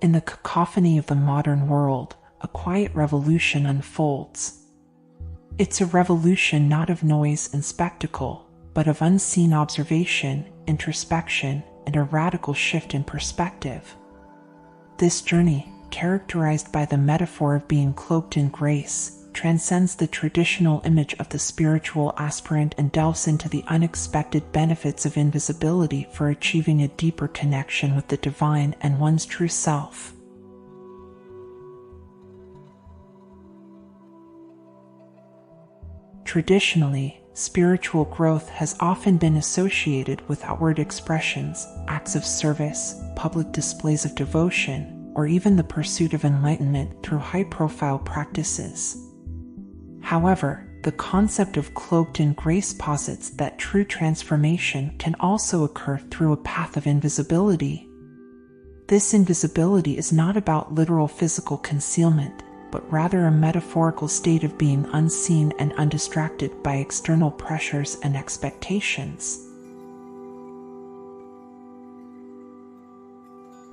In the cacophony of the modern world, a quiet revolution unfolds. It's a revolution not of noise and spectacle, but of unseen observation, introspection, and a radical shift in perspective. This journey, characterized by the metaphor of being cloaked in grace, transcends the traditional image of the spiritual aspirant and delves into the unexpected benefits of invisibility for achieving a deeper connection with the divine and one's true self. Traditionally, spiritual growth has often been associated with outward expressions, acts of service, public displays of devotion, or even the pursuit of enlightenment through high-profile practices. However, the concept of cloaked in grace posits that true transformation can also occur through a path of invisibility. This invisibility is not about literal physical concealment, but rather a metaphorical state of being unseen and undistracted by external pressures and expectations.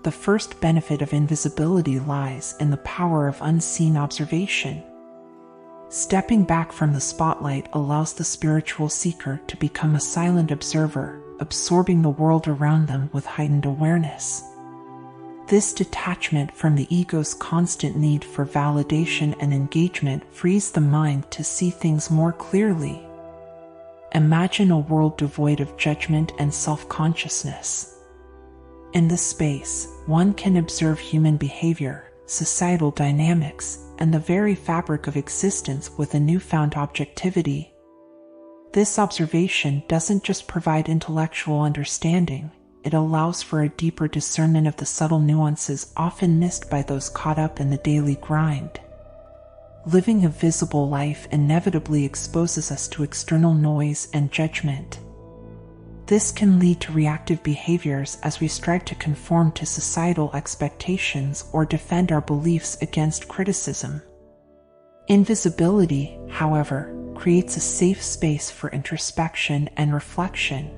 The first benefit of invisibility lies in the power of unseen observation. Stepping back from the spotlight allows the spiritual seeker to become a silent observer, absorbing the world around them with heightened awareness. This detachment from the ego's constant need for validation and engagement frees the mind to see things more clearly. Imagine a world devoid of judgment and self-consciousness. In this space, one can observe human behavior, societal dynamics, and the very fabric of existence with a newfound objectivity. This observation doesn't just provide intellectual understanding, it allows for a deeper discernment of the subtle nuances often missed by those caught up in the daily grind. Living a visible life inevitably exposes us to external noise and judgment. This can lead to reactive behaviors as we strive to conform to societal expectations or defend our beliefs against criticism. Invisibility, however, creates a safe space for introspection and reflection.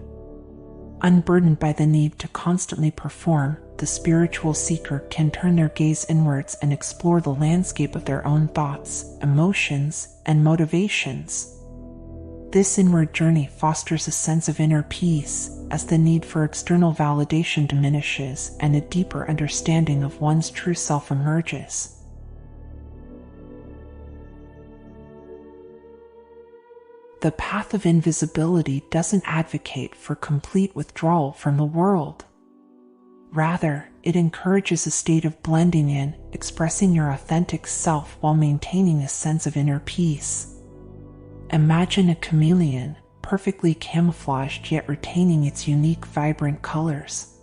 Unburdened by the need to constantly perform, the spiritual seeker can turn their gaze inwards and explore the landscape of their own thoughts, emotions, and motivations. This inward journey fosters a sense of inner peace, as the need for external validation diminishes and a deeper understanding of one's true self emerges. The path of invisibility doesn't advocate for complete withdrawal from the world. Rather, it encourages a state of blending in, expressing your authentic self while maintaining a sense of inner peace. Imagine a chameleon, perfectly camouflaged yet retaining its unique, vibrant colors.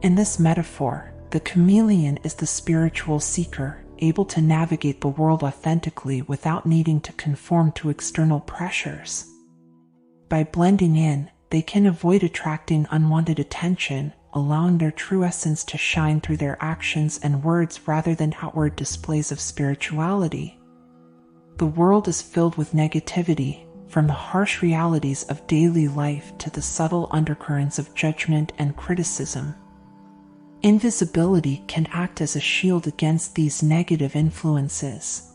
In this metaphor, the chameleon is the spiritual seeker, able to navigate the world authentically without needing to conform to external pressures. By blending in, they can avoid attracting unwanted attention, allowing their true essence to shine through their actions and words rather than outward displays of spirituality. The world is filled with negativity, from the harsh realities of daily life to the subtle undercurrents of judgment and criticism. Invisibility can act as a shield against these negative influences.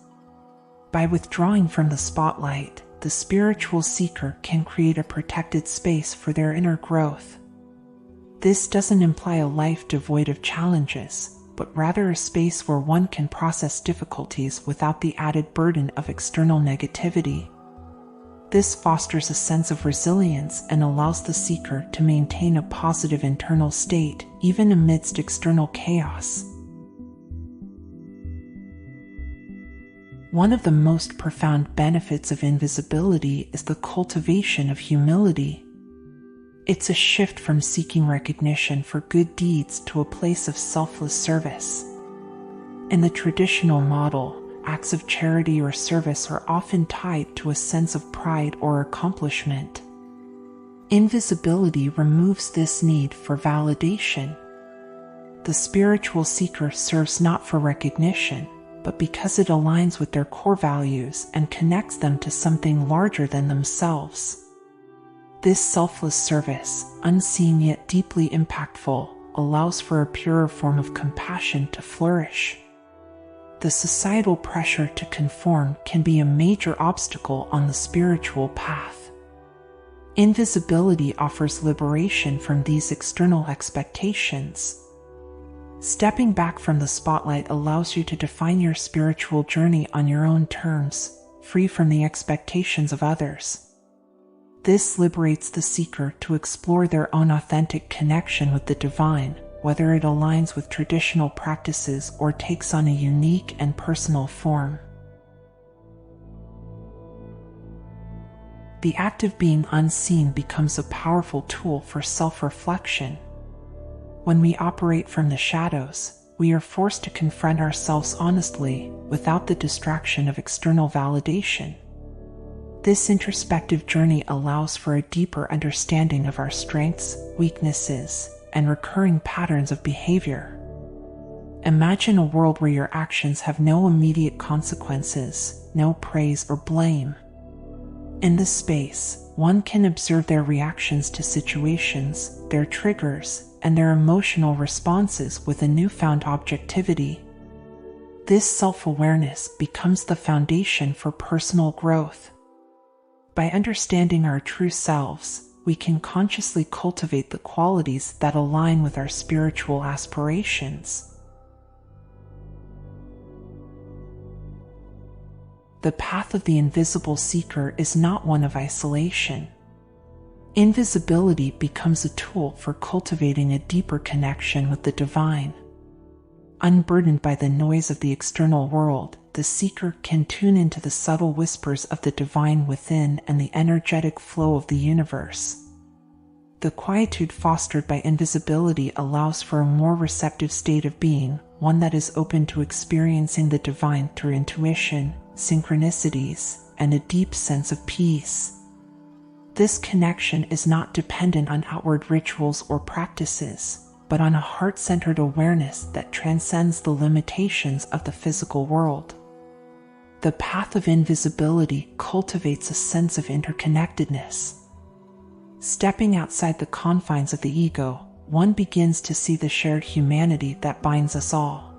By withdrawing from the spotlight, the spiritual seeker can create a protected space for their inner growth. This doesn't imply a life devoid of challenges, but rather a space where one can process difficulties without the added burden of external negativity. This fosters a sense of resilience and allows the seeker to maintain a positive internal state, even amidst external chaos. One of the most profound benefits of invisibility is the cultivation of humility. It's a shift from seeking recognition for good deeds to a place of selfless service. In the traditional model, acts of charity or service are often tied to a sense of pride or accomplishment. Invisibility removes this need for validation. The spiritual seeker serves not for recognition, but because it aligns with their core values and connects them to something larger than themselves. This selfless service, unseen yet deeply impactful, allows for a purer form of compassion to flourish. The societal pressure to conform can be a major obstacle on the spiritual path. Invisibility offers liberation from these external expectations. Stepping back from the spotlight allows you to define your spiritual journey on your own terms, free from the expectations of others. This liberates the seeker to explore their own authentic connection with the divine, whether it aligns with traditional practices or takes on a unique and personal form. The act of being unseen becomes a powerful tool for self-reflection. When we operate from the shadows, we are forced to confront ourselves honestly, without the distraction of external validation. This introspective journey allows for a deeper understanding of our strengths, weaknesses, and recurring patterns of behavior. Imagine a world where your actions have no immediate consequences, no praise or blame. In this space, one can observe their reactions to situations, their triggers, and their emotional responses with a newfound objectivity. This self-awareness becomes the foundation for personal growth. By understanding our true selves, we can consciously cultivate the qualities that align with our spiritual aspirations. The path of the invisible seeker is not one of isolation. Invisibility becomes a tool for cultivating a deeper connection with the divine. Unburdened by the noise of the external world, the seeker can tune into the subtle whispers of the divine within and the energetic flow of the universe. The quietude fostered by invisibility allows for a more receptive state of being, one that is open to experiencing the divine through intuition, synchronicities, and a deep sense of peace. This connection is not dependent on outward rituals or practices, but on a heart-centered awareness that transcends the limitations of the physical world. The path of invisibility cultivates a sense of interconnectedness. Stepping outside the confines of the ego, one begins to see the shared humanity that binds us all.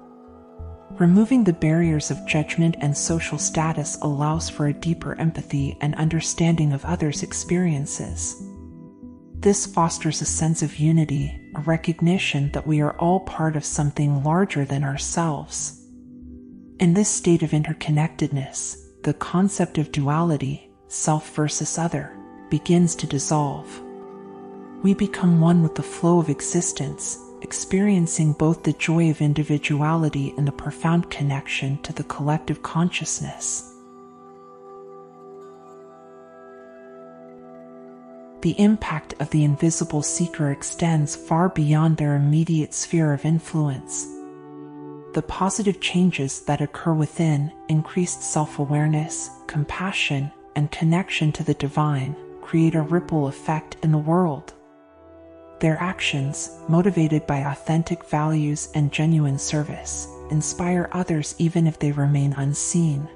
Removing the barriers of judgment and social status allows for a deeper empathy and understanding of others' experiences. This fosters a sense of unity, a recognition that we are all part of something larger than ourselves. In this state of interconnectedness, the concept of duality, self versus other, begins to dissolve. We become one with the flow of existence, experiencing both the joy of individuality and the profound connection to the collective consciousness. The impact of the invisible seeker extends far beyond their immediate sphere of influence. The positive changes that occur within, increased self-awareness, compassion, and connection to the divine, create a ripple effect in the world. Their actions, motivated by authentic values and genuine service, inspire others even if they remain unseen.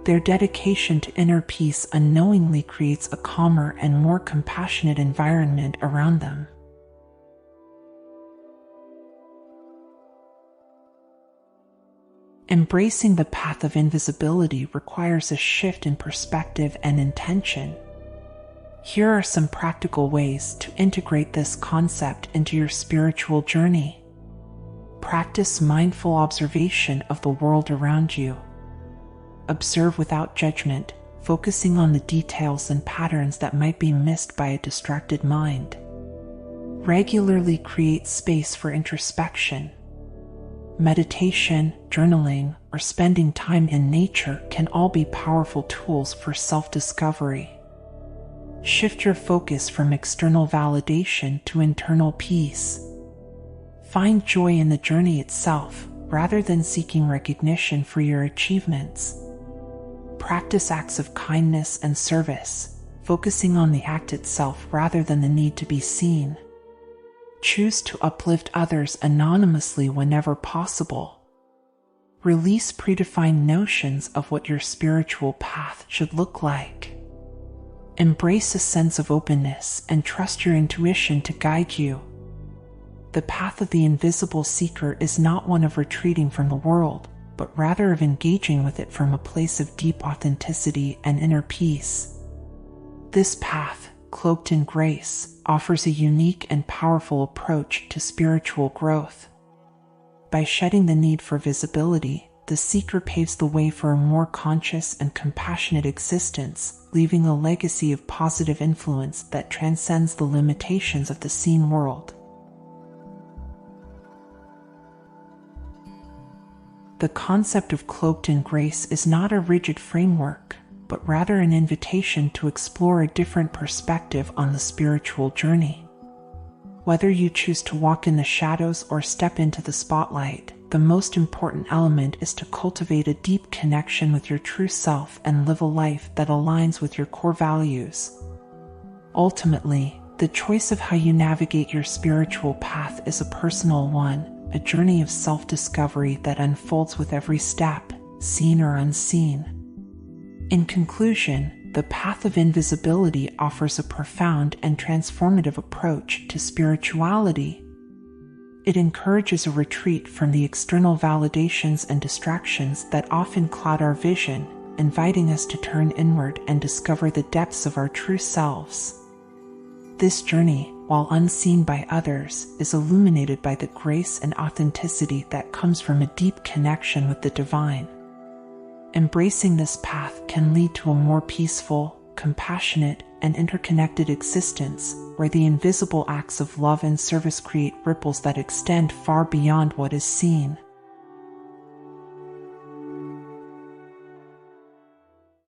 Their dedication to inner peace unknowingly creates a calmer and more compassionate environment around them. Embracing the path of invisibility requires a shift in perspective and intention. Here are some practical ways to integrate this concept into your spiritual journey. Practice mindful observation of the world around you. Observe without judgment, focusing on the details and patterns that might be missed by a distracted mind. Regularly create space for introspection. Meditation, journaling, or spending time in nature can all be powerful tools for self-discovery. Shift your focus from external validation to internal peace. Find joy in the journey itself, rather than seeking recognition for your achievements. Practice acts of kindness and service, focusing on the act itself rather than the need to be seen. Choose to uplift others anonymously whenever possible. Release predefined notions of what your spiritual path should look like. Embrace a sense of openness and trust your intuition to guide you. The path of the invisible seeker is not one of retreating from the world, but rather of engaging with it from a place of deep authenticity and inner peace. This path, cloaked in grace, offers a unique and powerful approach to spiritual growth. By shedding the need for visibility, the seeker paves the way for a more conscious and compassionate existence, leaving a legacy of positive influence that transcends the limitations of the seen world. The concept of cloaked in grace is not a rigid framework, but rather an invitation to explore a different perspective on the spiritual journey. Whether you choose to walk in the shadows or step into the spotlight, the most important element is to cultivate a deep connection with your true self and live a life that aligns with your core values. Ultimately, the choice of how you navigate your spiritual path is a personal one, a journey of self-discovery that unfolds with every step, seen or unseen. In conclusion, the path of invisibility offers a profound and transformative approach to spirituality. It encourages a retreat from the external validations and distractions that often cloud our vision, inviting us to turn inward and discover the depths of our true selves. This journey, while unseen by others, is illuminated by the grace and authenticity that comes from a deep connection with the divine. Embracing this path can lead to a more peaceful, compassionate, and interconnected existence, where the invisible acts of love and service create ripples that extend far beyond what is seen.